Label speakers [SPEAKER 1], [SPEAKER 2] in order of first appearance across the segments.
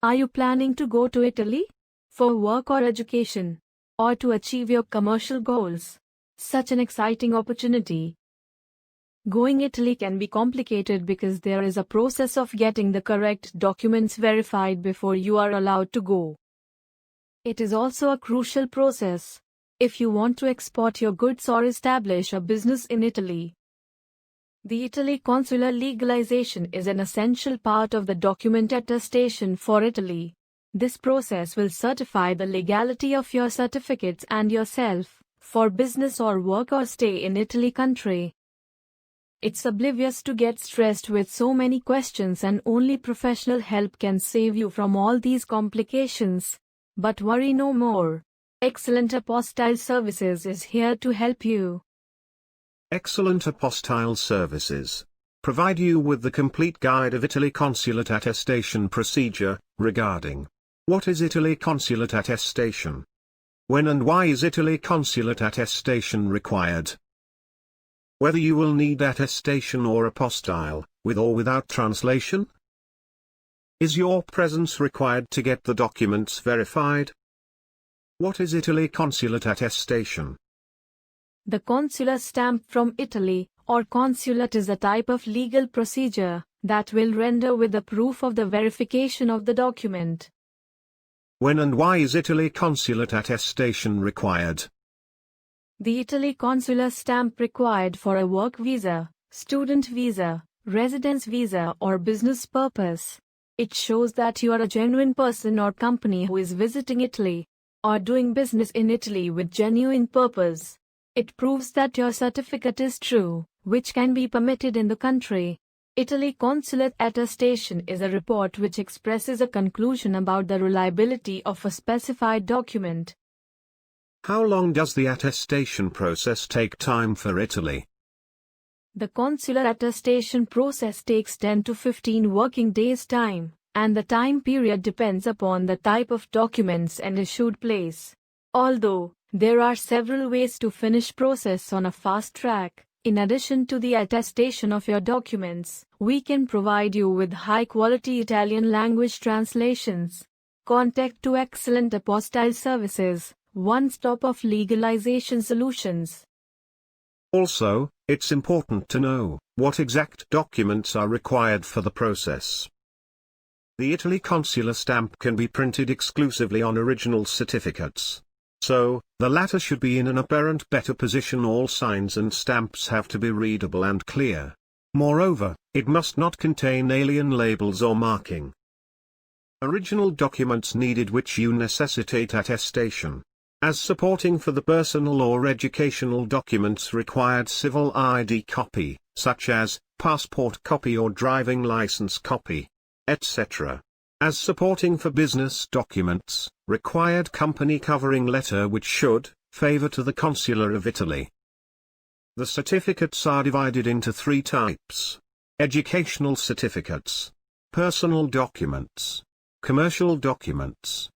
[SPEAKER 1] Are you planning to go to Italy? For work or education? Or to achieve your commercial goals? Such an exciting opportunity. Going Italy can be complicated because there is a process of getting the correct documents verified before you are allowed to go. It is also a crucial process if you want to export your goods or establish a business in Italy. The Italy consular legalization is an essential part of the document attestation for Italy. This process will certify the legality of your certificates and yourself for business or work or stay in Italy country. It's oblivious to get stressed with so many questions, and only professional help can save you from all these complications. But worry no more. Excellent Apostille Services is here to help you.
[SPEAKER 2] Excellent Apostille Services provide you with the complete guide of Italy consulate attestation procedure. Regarding what is Italy consulate attestation? When and why is Italy consulate attestation required? Whether you will need attestation or apostille, with or without translation? Is your presence required to get the documents verified? What is Italy consulate attestation?
[SPEAKER 1] The consular stamp from Italy, or consulate, is a type of legal procedure that will render with the proof of the verification of the document.
[SPEAKER 2] When and why is Italy consulate attestation required?
[SPEAKER 1] The Italy consular stamp required for a work visa, student visa, residence visa or business purpose. It shows that you are a genuine person or company who is visiting Italy, or doing business in Italy with genuine purpose. It proves that your certificate is true, which can be permitted in the country. Italy consulate attestation is a report which expresses a conclusion about the reliability of a specified document.
[SPEAKER 2] How long does the attestation process take time for Italy?
[SPEAKER 1] The consular attestation process takes 10 to 15 working days time, and the time period depends upon the type of documents and issued place. Although there are several ways to finish process on a fast track, in addition to the attestation of your documents, we can provide you with high-quality Italian language translations. Contact to Excellent Apostille Services, one stop of legalization solutions.
[SPEAKER 2] Also, it's important to know what exact documents are required for the process. The Italy consular stamp can be printed exclusively on original certificates. So, the latter should be in an apparent better position. All signs and stamps have to be readable and clear. Moreover, it must not contain alien labels or marking. Original documents needed which you necessitate attestation. As supporting for the personal or educational documents required civil ID copy, such as passport copy or driving license copy, etc. As supporting for business documents, required company covering letter which should favor to the Consular of Italy. The certificates are divided into 3 types: educational certificates, personal documents, commercial documents.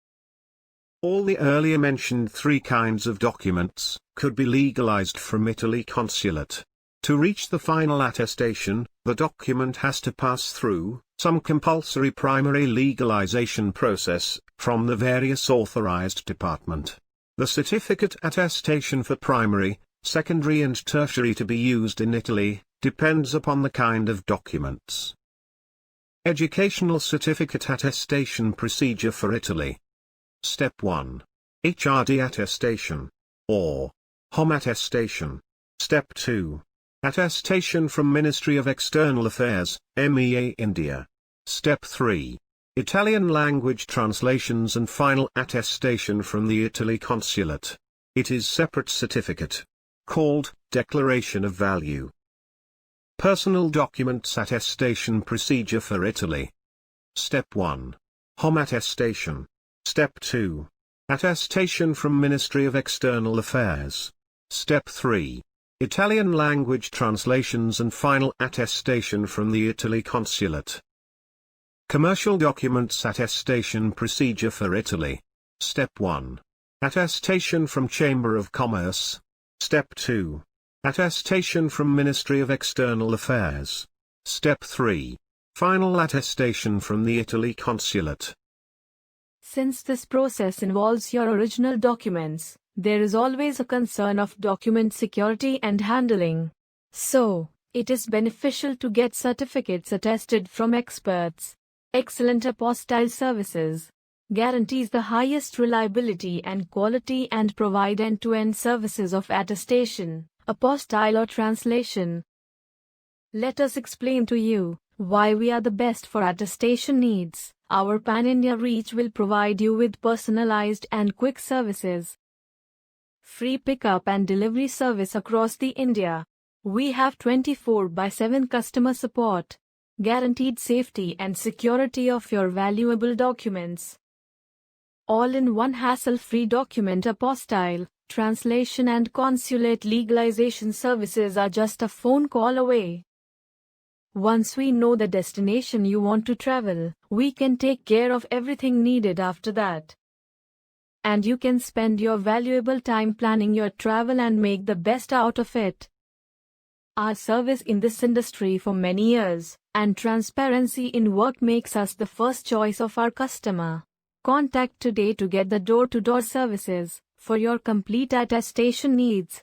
[SPEAKER 2] All the earlier mentioned 3 kinds of documents could be legalized from Italy consulate. To reach the final attestation, the document has to pass through some compulsory primary legalization process from the various authorized department. The certificate attestation for primary, secondary and tertiary to be used in Italy depends upon the kind of documents. Educational certificate attestation procedure for Italy. Step 1. HRD attestation, or HOM attestation. Step 2. Attestation from Ministry of External Affairs, MEA India. Step 3. Italian language translations and final attestation from the Italy consulate. It is separate certificate, called Declaration of Value. Personal documents attestation procedure for Italy. Step 1. HOM attestation. Step 2. Attestation from Ministry of External Affairs. Step 3. Italian language translations and final attestation from the Italy consulate. Commercial documents attestation procedure for Italy. Step 1. Attestation from Chamber of Commerce. Step 2. Attestation from Ministry of External Affairs. Step 3. Final attestation from the Italy consulate.
[SPEAKER 1] Since this process involves your original documents, there is always a concern of document security and handling. So, it is beneficial to get certificates attested from experts. Excellent Apostille Services guarantees the highest reliability and quality and provide end-to-end services of attestation, apostille or translation. Let us explain to you why we are the best for attestation needs. Our pan-India reach will provide you with personalized and quick services. Free pickup and delivery service across the India. We have 24/7 customer support. Guaranteed safety and security of your valuable documents. All-in-one hassle-free document apostille, translation and consulate legalization services are just a phone call away. Once we know the destination you want to travel, we can take care of everything needed after that. And you can spend your valuable time planning your travel and make the best out of it. Our service in this industry for many years, and transparency in work makes us the first choice of our customer. Contact today to get the door-to-door services for your complete attestation needs.